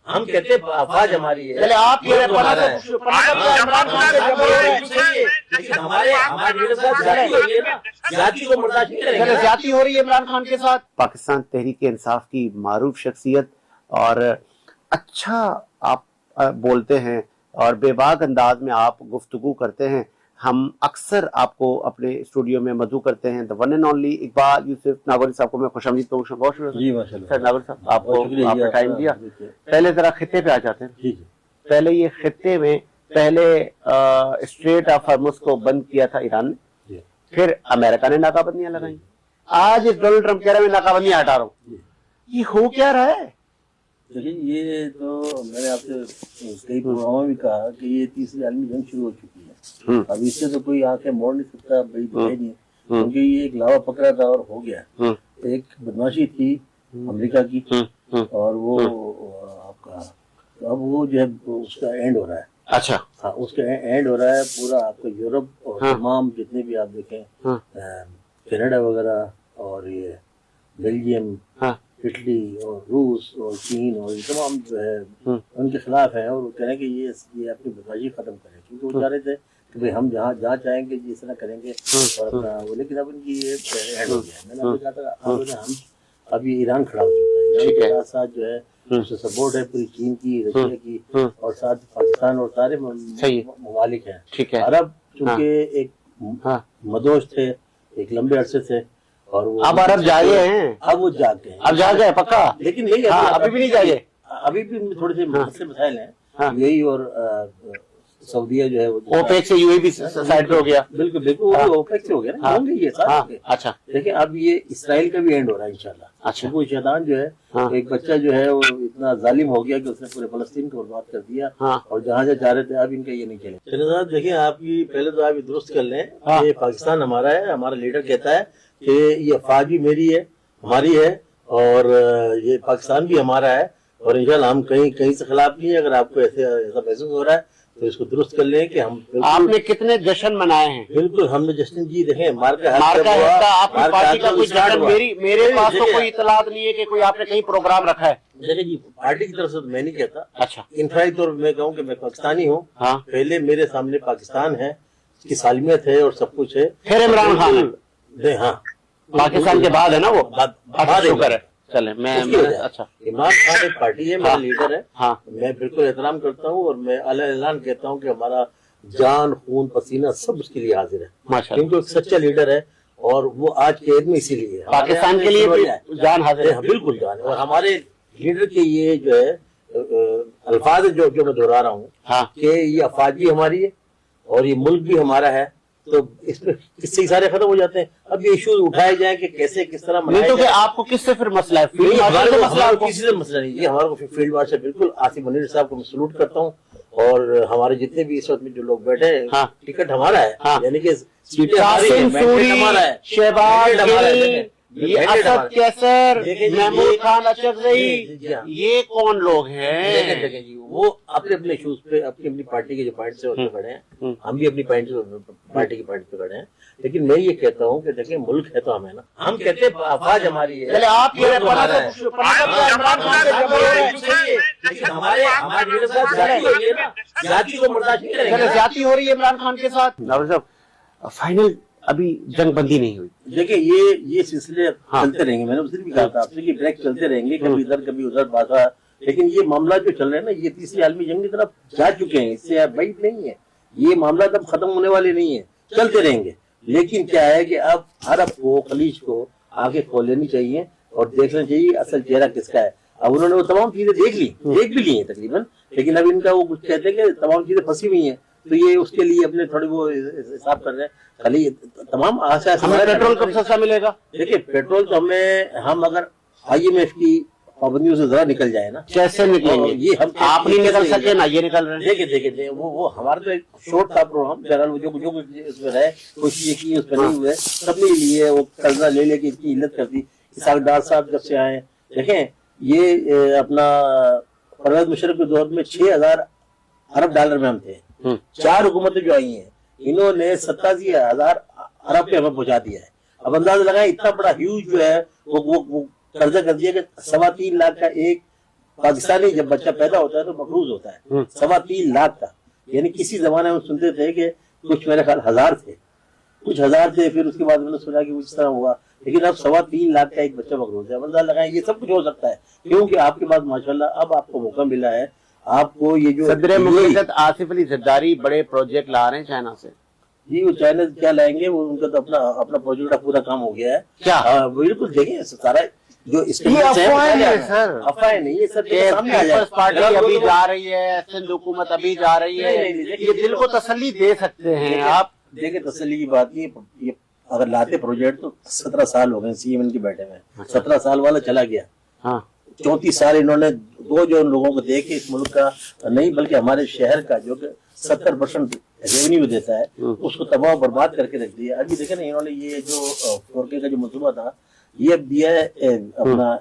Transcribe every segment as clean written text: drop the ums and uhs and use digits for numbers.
ہم کہتے ہیں افواج ہماری ہے. چلے آپ یہ ہمارا ہے. عمران خان سے ہمارے لیڈر صاحب ذاتی ہو رہی ہے نا, ذاتی کو برداشت نہیں کریں گے. زیادتی ہو رہی ہے عمران خان کے ساتھ. پاکستان تحریک انصاف کی معروف شخصیت اور اچھا آپ بولتے ہیں اور بے باک انداز میں آپ گفتگو کرتے ہیں. ہم اکثر آپ کو اپنے اسٹوڈیو میں مدعو کرتے ہیں. the one and only Iqbal یوسف ناگوری صاحب کو میں خوش آمدید تو بہت شکریہ سر ناگوری صاحب, آپ کو آپ نے ٹائم دیا. پہلے ذرا خطے پہ آ جاتے ہیں. پہلے یہ خطے میں پہلے اسٹریٹ آف ہارمز کو بند کیا تھا ایران نے, پھر امریکہ نے ناکہ بندیاں لگائیں, آج ڈونلڈ ٹرمپ کہہ رہا ہے میں ناکہ بندیاں ہٹا رہا ہوں. یہ ہو کیا رہا ہے؟ دیکھیں یہ تو میں نے آپ سے کئی پروگراموں میں بھی کہا کہ یہ تیسری عالمی جنگ شروع ہو چکی ہے. اب اس سے تو کوئی آنکھیں موڑ نہیں سکتا بھائی نہیں, کیونکہ یہ ایک لاوا پکڑا تھا اور ہو گیا. ایک بدماشی تھی امریکہ کی اور وہ آپ کا اب وہ جو ہے اس کا اینڈ ہو رہا ہے. اچھا ہاں اس کا اینڈ ہو رہا ہے. پورا آپ کا یورپ اور تمام جتنے بھی آپ دیکھیں کینیڈا وغیرہ اور یہ بیلجیم اٹلی اور روس اور چین اور یہ تمام جو ہے ان کے خلاف ہیں, اور وہ کہہ رہے ہیں کہ یہ اپنی بدماشی ختم کریں, کیونکہ وہ چاہ رہے تھے کہ بھائی ہم جہاں چاہیں گے اس طرح کریں گے اور اپنا وہ. لیکن اب ان کی یہ اینڈ ہو گیا ہے. میں نے آپ سے کہا تھا ہم اب یہ ایران کھڑا ہو چکا ہے. ایران کے ساتھ ساتھ جو ہے اس سے سپورٹ ہے پوری چین کی, رشیا کی اور ساتھ پاکستان اور سارے ممالک ہیں. عرب چونکہ ایک مدوش تھے ایک لمبے عرصے سے, اور اب عرب جاگے ہیں. اب وہ جاگ گئے, اب جاگ گئے پکا, لیکن یہی ابھی بھی نہیں جاگے. ابھی بھی تھوڑے سے مسئلے مسائل ہیں. یہی اور سعودیہ جو ہے اوپیک سے یو اے بھی سائڈ پہ ہو گیا. بالکل بالکل وہ اوپیک سے ہو گیا نا, ہوں گے یہ سارے. اچھا دیکھیں اب یہ اسرائیل کا بھی اینڈ ہو رہا ہے انشاءاللہ. اچھا وہ شیطان جو ہے ایک بچہ جو ہے وہ اتنا ظالم ہو گیا کہ اس نے پورے فلسطین کو برباد کر دیا, اور جہاں سے جا رہے تھے اب ان کا یہ نہیں چلے. چلے صاحب دیکھیں آپ کی پہلے تو آپ درست کر لیں, یہ پاکستان ہمارا ہے. ہمارا لیڈر کہتا ہے کہ یہ افواج بھی میری ہے ہماری ہے, اور یہ پاکستان بھی ہمارا ہے, اور انشاءاللہ ہم کہیں سے خلاف نہیں ہے. اگر آپ کو ایسا محسوس ہو رہا ہے تو اس کو درست کر لیں کہ ہم. آپ نے کتنے جشن منائے ہیں؟ بالکل ہم نے جشن جی دیکھیں میرے پاس تو کوئی اطلاعات نہیں ہے کہ کوئی آپ نے کہیں پروگرام رکھا ہے. دیکھیں جی پارٹی کی طرف سے میں نہیں کہتا. اچھا انفرادی طور پر میں کہوں کہ میں پاکستانی ہوں. پہلے میرے سامنے پاکستان ہے, اس کی سالمیت ہے اور سب کچھ ہے. پھر عمران خان ہے. ہاں پاکستان کے بعد ہے نا وہ. شکر ہے. چلے میں اچھا عمران خان ایک پارٹی ہے, میرا لیڈر ہے. میں بالکل احترام کرتا ہوں, اور میں اعلان کہتا ہوں کہ ہمارا جان خون پسینہ سب اس کے لیے حاضر ہے, کیونکہ ایک سچا لیڈر ہے, اور وہ آج قید میں اسی لیے پاکستان کے لیے جان حاضر ہے. بالکل جان. اور ہمارے لیڈر کے یہ جو ہے الفاظ جو میں دہرا رہا ہوں کہ یہ افواج بھی ہماری ہے اور یہ ملک بھی ہمارا ہے, تو اس میں کس سے سارے ختم ہو جاتے ہیں. اب یہ ایشوز اٹھائے جائیں کہ کیسے کس طرح نہیں, تو کہ آپ کو کس سے پھر مسئلہ ہے؟ کسی سے مسئلہ نہیں ہے ہمارا. فیلڈ مارشل بالکل آصف منیر صاحب کو میں سلوٹ کرتا ہوں, اور ہمارے جتنے بھی اس وقت میں جو لوگ بیٹھے ہیں ٹکٹ ہمارا ہے, یعنی کہ سیٹیں ہمارا ہے. شہباز گل, اسد کیسر, محمود خان اچکزئی, یہ کون لوگ ہیں؟ وہ اپنے اپنے ایشوز پہ اپنی اپنی پارٹی کے جو پوائنٹ سے کھڑے ہیں, ہم بھی اپنی پارٹی کی پوائنٹ پہ کھڑے ہیں. لیکن میں یہ کہتا ہوں کہ دیکھیں ملک ہے تو ہمیں نا, ہم کہتے ہیں افواج ہماری ہے. آپ زیادتی ہو رہی ہے عمران خان کے ساتھ. ناظر صاحب فائنل ابھی جنگ بندی نہیں ہوئی. دیکھیں یہ سلسلے چلتے رہیں گے. میں نے اس دن بھی کہا تھا آپ سے کہ بریک چلتے رہیں گے, کبھی ادھر کبھی ادھر بازا. لیکن یہ معاملہ جو چل رہے ہیں نا, یہ تیسری عالمی جنگ کی طرف جا چکے ہیں, اس سے بعید نہیں ہے. یہ معاملہ تب ختم ہونے والے نہیں ہیں, چلتے رہیں گے. لیکن کیا ہے کہ اب عرب کو خلیج کو آگے کھول لینی چاہیے اور دیکھنا چاہیے اصل چہرہ کس کا ہے. اب انہوں نے وہ تمام چیزیں دیکھ بھی لی ہیں تقریباً, لیکن اب ان کا وہ کچھ کہتے ہیں کہ تمام چیزیں پھنسی ہوئی ہیں, تو یہ اس کے لیے اپنے تھوڑی وہ حساب کر رہے ہیں. خالی تمام پیٹرول کب سستا ملے گا؟ دیکھیے پیٹرول تو ہم اگر IMF کی پابندیوں سے ذرا نکل جائے نا. کیسے نکلیں گے؟ یہ ہم آپ نہیں نکل سکے نا, یہ نکل رہے ہیں. دیکھیں وہ ہمارا تو ایک شورٹ تھا پروگرام, بہرحال جو اس میں رہے کوشش کی اس پہ نہیں ہوئے, سب نے لیے وہ قرضہ لے کے اس کی علت کر دی. اسحاق ڈار صاحب جب سے آئے, دیکھیں یہ اپنا پرویز مشرف کے دور میں 6,000 ارب ڈالر میں ہم تھے. 4 حکومتیں جو آئی ہیں انہوں نے 87,000 ارب پہ ہمیں پہنچا دیا ہے. اب اندازہ لگائیں اتنا بڑا ہیوج جو ہے وہ قرضہ کر دیا کہ 3.25 لاکھ کا ایک پاکستانی جب بچہ پیدا ہوتا ہے تو مقروض ہوتا ہے 3.25 لاکھ کا. یعنی کسی زمانے میں سنتے تھے کہ کچھ میرے خیال 1000 تھے, کچھ 1000 تھے, پھر اس کے بعد میں نے سنا کہ اس طرح ہوا, لیکن اب 3.25 لاکھ کا ایک بچہ مقروض ہے. اندازہ لگائیں یہ سب کچھ ہو سکتا ہے کیونکہ آپ کے پاس ماشاءاللہ اب آپ کو موقع ملا ہے. آپ کو یہ جو صدر مملکت آصف علی زرداری بڑے پروجیکٹ لا رہے ہیں چائنا سے. جی وہ چائنا کیا لائیں گے, وہ ان کا تو اپنا پروجیکٹ کا پورا کام ہو گیا ہے. کیا بالکل دیکھیں سارا جو افواہیں نہیں ہے سر, پیپلز پارٹی ابھی جا رہی ہے, سندھ حکومت ابھی جا رہی ہے, یہ دل کو تسلی دے سکتے ہیں آپ. دیکھیں تسلی کی بات نہیں, یہ اگر لاتے پروجیکٹ تو 17 سال ہو گئے سی ایم کے بیٹھے میں, 17 سال والا چلا گیا. 34 سال انہوں نے جو لوگوں کو دے کے اس ملک کا نہیں بلکہ ہمارے شہر کا جو کہ 70% ریونیو دیتا ہے اس کو تباہ و برباد کر کے رکھ دیا. ابھی دیکھیں نا انہوں نے یہ جو 4K کا جو منصوبہ تھا یہ دیا ہے اپنا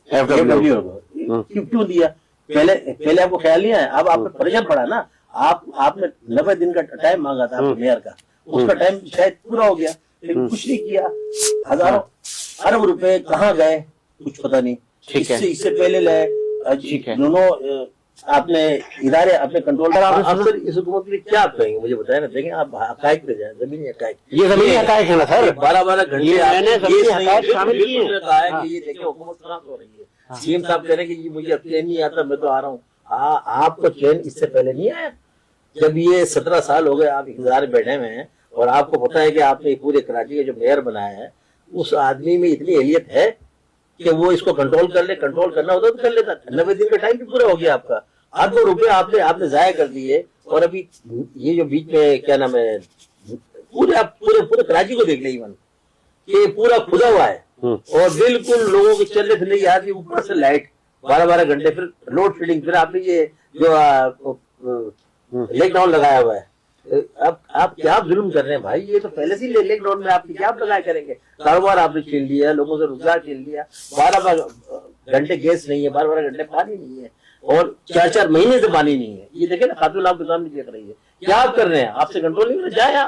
کیوں دیا, پہلے آپ کو خیال نہیں آیا, اب آپ کو پریشان پڑا نا. آپ نے 90 دن کا ٹائم مانگا تھا میئر کا, اس کا ٹائم شاید پورا ہو گیا لیکن کچھ نہیں کیا. ہزاروں ارب روپے کہاں گئے کچھ پتہ نہیں. اس سے پہلے لائے دونوں آپ نے ادارے اپنے کنٹرول افسر اس حکومت کے لیے کیا آپ کہیں گے مجھے بتائیں نا. دیکھیں آپ حقائق پہ جائیں, زمینی حقائق, یہ زمینی حقائق ہے نا سر. 12 گھنٹے شامل کہا ہے کہ یہ دیکھیں حکومت خراب ہو رہی ہے. سی ایم صاحب کہہ رہے ہیں کہ مجھے اب چین نہیں آتا, میں تو آ رہا ہوں. آپ کو چین اس سے پہلے نہیں آیا جب یہ 17 سال ہو گئے آپ انتظار بیٹھے ہوئے ہیں, اور آپ کو پتا ہے کہ آپ نے پورے کراچی کا جو میئر بنایا ہے اس آدمی میں اتنی اہلیت ہے کہ وہ اس کو کنٹرول کر لے. کنٹرول کرنا ہوتا تو کر لیتا. 90 دن کا ٹائم بھی پورا ہو گیا آپ کا. اربوں روپے آپ نے ضائع کر دیے. اور ابھی یہ جو بیچ میں کیا نام ہے پورے کراچی کو دیکھ لیں ایون کہ پورا کھدا ہوا ہے اور بالکل لوگوں کے چلنے پھرنے کی آتی, اوپر سے لائٹ 12 گھنٹے, پھر لوڈ شیڈنگ, پھر آپ نے یہ جو لیک ڈاؤن لگایا ہوا ہے. اب آپ کیا ظلم کر رہے ہیں بھائی, یہ تو پہلے سے لیک ڈاؤن میں آپ کی کیا لگایا کریں گے. کاروبار آپ نے چھین لیا, لوگوں سے روزگار چھین لیا. 12 گھنٹے گیس نہیں ہے, 12 گھنٹے پانی نہیں ہے, اور 4 مہینے سے پانی نہیں ہے. یہ دیکھیں نا خاتون آپ کے سامنے دیکھ رہی ہے, کیا آپ کر رہے ہیں. آپ سے کنٹرول نہیں کرنا جائے.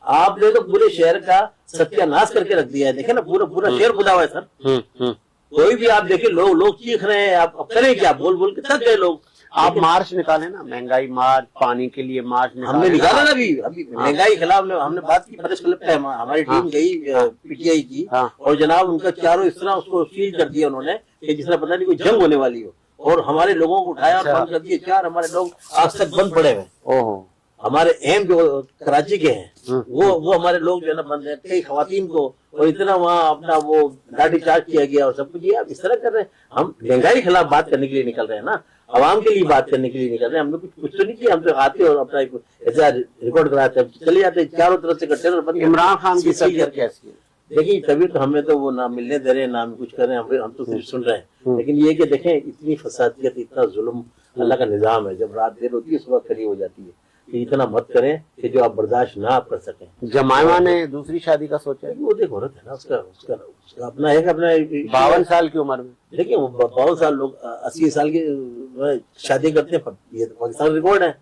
آپ نے تو پورے شہر کا ستیہ ناش کر کے رکھ دیا ہے. دیکھیں نا پورا شہر کھدا ہوا ہے سر. کوئی بھی آپ دیکھیں لوگ چیخ رہے ہیں, آپ کریں کیا, بول کے تھک گئے لوگ. آپ مارچ نکالیں نا, مہنگائی مارچ, پانی کے لیے مارچ ہم نے نکالا نا. ابھی مہنگائی کے خلاف ہم نے بات کی, پریس کلب پہ ہماری ٹیم گئی پی ٹی آئی کی, اور جناب ان کا چاروں اس طرح اس کو سیل کر دیا انہوں نے کہ جس طرح پتہ نہیں کوئی جنگ ہونے والی ہو, اور ہمارے لوگوں کو اٹھایا اور بند کر دیے. 4 ہمارے لوگ آج تک بند پڑے ہوئے. ہمارے اہم جو کراچی کے ہیں وہ ہمارے لوگ جو ہے نا بند ہیں. کئی خواتین کو اور اتنا وہاں اپنا وہ لاٹھی چارج کیا گیا اور سب کچھ. یہ آپ اس طرح کر رہے ہیں. ہم مہنگائی کے خلاف بات کرنے کے لیے نکل رہے ہیں نا, عوام کے لیے بات کرنے کے لیے نکل رہے ہیں. ہم نے کچھ تو نہیں کیا. ہم تو آتے اور اپنا ایسا ریکارڈ کراتے ہیں, چلے جاتے ہیں. چاروں طرف سے کنٹینر بند. عمران خان کی طبیعت کیسی ہے؟ دیکھیے کبھی تو ہمیں تو وہ نہ ملنے دے رہے ہیں نہ کچھ کر رہے ہیں, ہم تو صرف سن رہے ہیں. لیکن یہ کہ دیکھیں اتنی فسادیت, اتنا ظلم اللہ کا نظام ہے. جب رات دیر ہوتی ہے صبح کھڑی ہو جاتی ہے. کہ اتنا مت کریں کہ جو آپ برداشت نہ آپ کر سکیں. جمائمہ نے دوسری شادی کا سوچا ہے. وہ دیکھ عورت ہے نا, اس کا اپنا ہے, اپنا 52 سال کی عمر میں. دیکھیں وہ 52 سال لوگ 80 سال کی شادی کرتے ہیں. یہ تو پاکستان ریکارڈ ہے.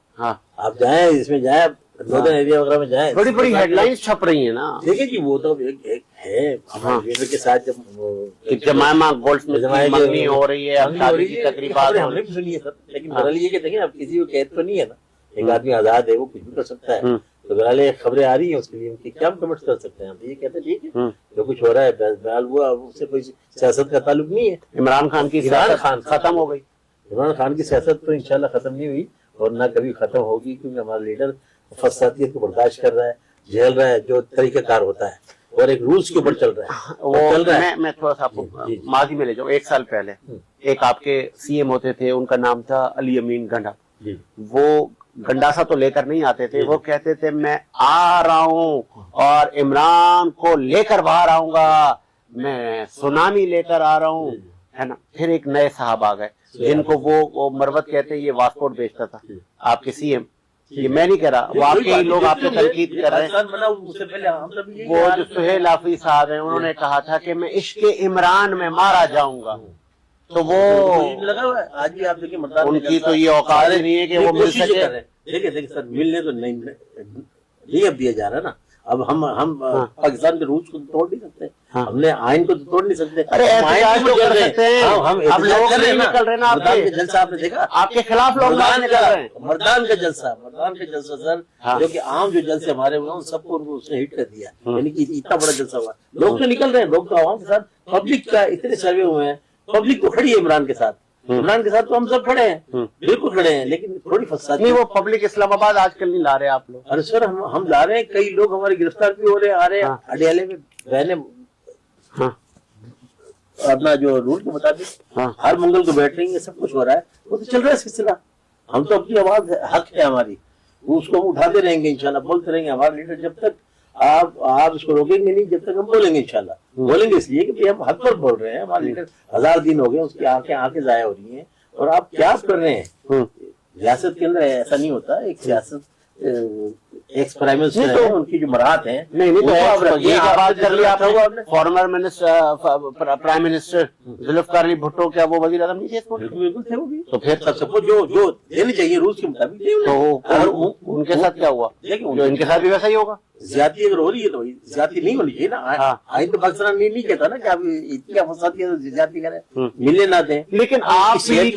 آپ جائیں اس میں جائیں, ناردرن ایریا وغیرہ میں جائیں, بڑی بڑی ہیڈ لائنز چھپ رہی ہیں نا. دیکھیں جی وہ تو ایک ہے ہمارے بیٹے کے ساتھ جب جمائمہ گولڈ میں منگنی ہو رہی ہے, شادی کی تقریبات ہم نے بھی سنی ہے سر. لیکن بہرحال یہ کہ دیکھیں اب کسی کو قید تو نہیں ہے نا, ایک آدمی آزاد ہے, وہ کچھ بھی کر سکتا ہے. تو بہرحال خبریں آ رہی ہیں اس کے لیے, ان کی کیا ہم کمنٹ کر سکتے ہیں. ہم یہ کہتے ہیں ٹھیک ہے جو کچھ ہو رہا ہے بہرحال وہ اس سے کوئی سیاست کا تعلق نہیں ہے. عمران خان کی سیاست ختم ہو گئی. عمران خان کی سیاست تو انشاءاللہ ختم نہیں ہوئی اور نہ کبھی ختم ہوگی, کیونکہ ہمارا لیڈر فسادیت کو برداشت کر رہا ہے, جھیل رہا ہے جو طریقہ کار ہوتا ہے, اور ایک رولز کے اوپر چل رہا ہے. میں تھوڑا سا آپ کو ماضی میں لے جاؤں. 1 سال پہلے ایک آپ کے سی ایم ہوتے تھے, ان کا نام تھا علی امین گنڈا. وہ گنڈاسا تو لے کر نہیں آتے تھے, وہ کہتے تھے میں آ رہا ہوں اور عمران کو لے کر باہر آؤں گا, میں سونامی لے کر آ رہا ہوں, ہے نا. پھر ایک نئے صاحب آ گئے جن کو وہ مروت کہتے ہیں, یہ واسپورٹ بیچتا تھا آپ کے سی ایم. یہ میں نہیں کہہ رہا, وہ آپ کے لوگ آپ کو تنقید کر رہے ہیں. وہ جو سہیل حافظ صاحب ہیں, انہوں نے کہا تھا کہ میں عشق عمران میں مارا جاؤں گا. تو وہ آج بھی آپ دیکھیں ان کی تو یہ اوقات نہیں ہے کہ وہ مل سکے. دیکھیں سر, ملنے تو نہیں اب دیا جا رہا ہے نا. اب ہم پاکستان کے روز کو تو توڑ نہیں سکتے, ہم نے آئین کو تو توڑ نہیں سکتے. ارے احتجاج تو کر سکتے ہیں, اب لوگ نہیں نکل رہے نا, مردان کے جلسہ آپ نے دیکھا, آپ کے خلاف لوگ نکل رہے ہیں. مردان کا جلسہ سر, جو کہ عام جو جلسے ہمارے ہوئے ان سب کو اس نے ہٹ کر دیا, یعنی کہ اتنا بڑا جلسہ ہوا. لوگ تو نکل رہے ہیں, لوگ تو عوام کے ساتھ, پبلک کا اتنے سروے ہوئے ہیں, پبلک تو کھڑی ہے عمران کے ساتھ, عمران کے ساتھ تو ہم سب کھڑے ہیں, بالکل کھڑے ہیں, لیکن تھوڑی فساد نہیں. وہ پبلک اسلام آباد آج کل نہیں لا رہے آپ لوگ. ارے سر ہم لا رہے ہیں, کئی لوگ ہمارے گرفتار بھی ہو رہے ہیں, آ رہے ہیں اڈیالے میں بہنیں اپنا جو رول کے مطابق ہر منگل کو بیٹھ رہی ہیں, سب کچھ ہو رہا ہے, وہ تو چل رہا ہے سلسلہ. ہم تو اپنی آواز حق ہے ہماری, اس کو ہم اٹھاتے رہیں گے انشاءاللہ, بولتے رہیں گے. ہمارے لیڈر جب تک آپ اس کو روکیں گے نہیں, جب تک ہم بولیں گے انشاءاللہ. بولیں گے اس لیے کہ ہم حق پر بول رہے ہیں, ہمارے لیڈر 1000 دن ہو گئے, اس کی آنکھیں ضائع ہو رہی ہیں, اور آپ کیا کر رہے ہیں. ریاست کے اندر ایسا نہیں ہوتا, ایک سیاست ایکس پرائم منسٹر ہیں, ان کی جو مراحت ہیں, نہیں تو یہ بات کر لی آپ نے. Former minister prime minister Zulfikar Ali Bhutto, کیا وہ وزیر اعظم نہیں تھے؟ بالکل تھے وہ بھی. تو پھر سب کو جو دینے چاہیے رولز کے مطابق, تو ان کے ساتھ کیا ہوا؟ جو ان کے ساتھ بھی ویسا ہی ہوگا. زیادتی اگر ہو رہی ہے تو زیادتی نہیں ہونی چاہیے نا. آئین تو پاکستان نہیں کہتا نا کہ آپ اتنی فساد کی زیادتی کریں, ملنے نہ دیں. لیکن آپ ہی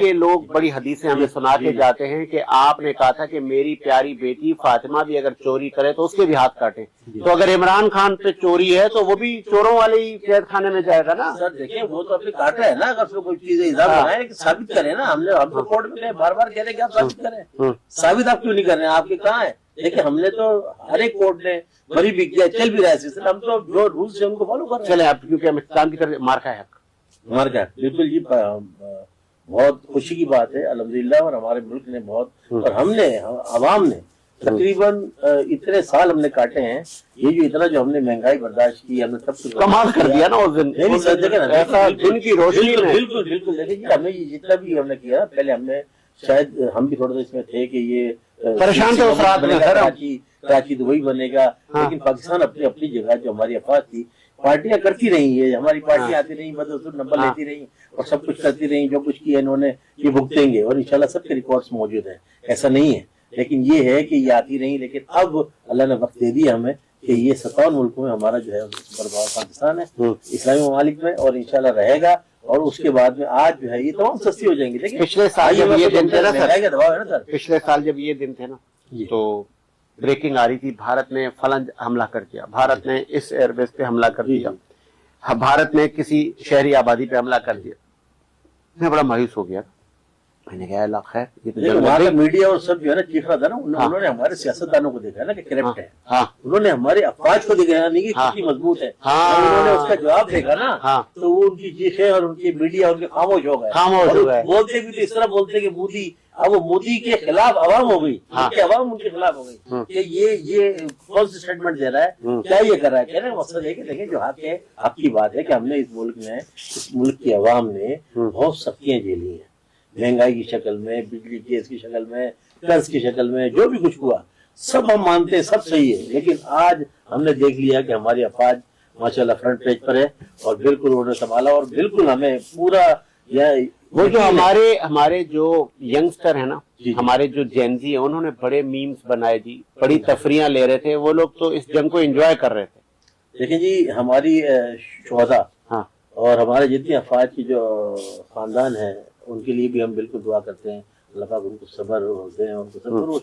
کے لوگ بڑی حدیثیں ہمیں سنا کے جاتے ہیں کہ آپ نے کہا تھا کہ میری پیاری بیٹی فاطمہ بھی اگر چوری کرے تو اس کے بھی ہاتھ کاٹیں. تو اگر عمران خان پہ چوری ہے تو وہ بھی چوروں والے ہی قید خانے میں جائے گا نا. سر دیکھیں, وہ تو اپنے کاٹ رہے ہیں نا, اگر اس کو کوئی چیزیں اضافہ بنائیں کہ ثابت کریں نا. ہم تو کورٹ میں بار بار کہہ رہے کہ آپ ثابت کریں, ثابت آپ کیوں نہیں کر رہے ہیں, آپ کے کہاں ہے؟ دیکھیں ہم نے تو ہر ایک کورٹ نے بری بھی کیا, چل بھی رہا ہے سلسلہ, ہم تو جو رولز ہیں ان کو فالو کر رہے ہیں. چلے آپ, کیونکہ ہم اختتام کی طرف مارکا ہے حق, مارکا بالکل جی, بہت خوشی کی بات ہے الحمدللہ. اور ہمارے ملک نے بہت, اور ہم نے عوام نے تقریباً اتنے سال ہم نے کاٹے ہیں, یہ جو اتنا جو ہم نے مہنگائی برداشت کی, ہم نے سب کچھ کمال کر دیا نا اس دن. دن کی روشنی میں بالکل بالکل. دیکھیں جی ہمیں جتنا بھی ہم نے کیا, پہلے ہم نے شاید ہم بھی تھوڑا سا اس میں تھے کہ یہ پریشان تھے اس رات میں, کراچی دبئی بنے گا, لیکن پاکستان اپنی جگہ جو ہماری افواج تھی, پارٹیاں کرتی رہی ہے, ہماری پارٹیاں آتی رہی, مدد نمبر لیتی رہی, اور سب کچھ کرتی رہی. جو کچھ کیا انہوں نے یہ بھگتیں گے, اور انشاءاللہ سب کے ریکارڈز موجود ہیں, ایسا نہیں ہے. لیکن یہ ہے کہ یہ آتی رہی, لیکن اب اللہ نے وقت دے دیا ہمیں کہ یہ 57 ملکوں میں ہمارا جو ہے پاکستان ہے, اسلامی ممالک میں, اور انشاءاللہ رہے گا. اور اس کے بعد میں آج جو ہے یہ تمام سستی ہو جائیں گی. لیکن پچھلے سال جب یہ دن تھے نا سر, پچھلے سال جب یہ دن تھے نا, تو بریکنگ آ رہی تھی, بھارت نے فلنج حملہ کر دیا, بھارت نے اس ایئر بیس پہ حملہ کر دیا, بھارت نے کسی شہری آبادی پہ حملہ کر دیا. میں بڑا مایوس ہو گیا, میں نے کہا اللہ خیر, یہ میڈیا اور سب جو ہے نا چیخ رہا تھا نا, انہوں نے ہمارے سیاستدانوں کو دیکھا نا کہ کرپٹ ہے, انہوں نے ہمارے افواج کو دیکھا نہیں کہ کتنی مضبوط ہے, انہوں نے اس کا جواب دیکھا نا, تو وہ ان کی چیخیں اور ان کی میڈیا ان کے خاموش ہو گئے. بولتے بھی تو اس طرح بولتے کہ مودی, اب وہ مودی کے خلاف عوام ہو گئی, عوام ان کے خلاف ہو گئی کہ یہ فالس اسٹیٹمنٹ دے رہا ہے, کیا یہ کر رہا ہے. کہنے کا مقصد ہے کہ دیکھیں جو حق ہے, حق کی بات ہے کہ ہم نے اس ملک کی عوام نے بہت سختیاں جھیلی ہیں, مہنگائی کی شکل میں, بجلی گیس کی شکل میں, قرض کی شکل میں, جو بھی کچھ ہوا سب ہم مانتے ہیں, سب صحیح ہے. لیکن آج ہم نے دیکھ لیا کہ ہماری افواج ماشاءاللہ فرنٹ پیج پر ہے, اور بالکل انہوں نے سنبھالا, اور بالکل ہمیں پورا وہ جو ہمارے جو ینگسٹر ہیں نا, ہمارے جو جینزی ہیں, انہوں نے بڑے میمز بنائے جی, بڑی تفریحاں لے رہے تھے, وہ لوگ تو اس جنگ کو انجوائے کر رہے تھے. دیکھیں جی ہماری شہداء اور ہمارے جتنے افواج کی جو خاندان ہیں, ان کے لیے بھی ہم بالکل دعا کرتے ہیں, اللہ پاک ان کو صبر دیں, ان کو صبر. وہ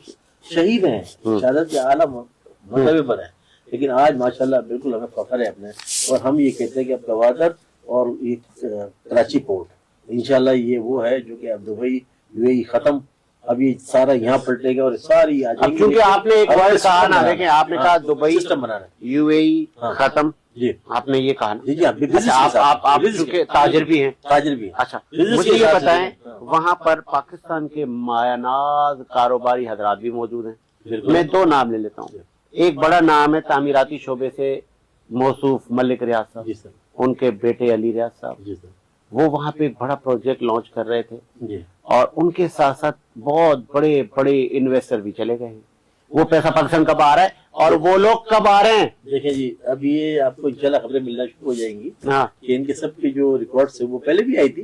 شہید ہیں, شہادت کے اعلیٰ مرتبے پر ہیں, لیکن آج ماشاءاللہ بالکل ہمیں فخر ہے اپنے, اور ہم یہ کہتے ہیں کہ اب گوادر اور یہ کراچی پورٹ انشاءاللہ یہ وہ ہے جو کہ اب دبئی UAE ختم, اب یہ سارا یہاں پلٹے گا اور ساری آ جائیں گی. کیونکہ آپ نے ایک بار کہا نا, دیکھیں آپ نے کہا دبئی سسٹم بنانا, UAE ختم, جی آپ نے یہ کہا نا, جی آپ چونکہ تاجر بھی ہیں, اچھا مجھے یہ بتائیں, وہاں پر پاکستان کے مایہ ناز کاروباری حضرات بھی موجود ہیں. میں 2 نام لے لیتا ہوں. ایک بڑا نام ہے تعمیراتی شعبے سے موصوف ملک ریاض صاحب, ان کے بیٹے علی ریاض صاحب, وہ وہاں پہ ایک بڑا پروجیکٹ لانچ کر رہے تھے, اور ان کے ساتھ ساتھ بہت بڑے بڑے انویسٹر بھی چلے گئے ہیں. وہ پیسہ پاکستان کب آ رہا ہے اور وہ لوگ کب آ رہے ہیں؟ دیکھیں جی اب یہ آپ کو انشاءاللہ خبریں ملنا شروع ہو جائیں گی کہ ان کے سب کے جو ریکارڈز ہیں وہ پہلے بھی آئی تھی,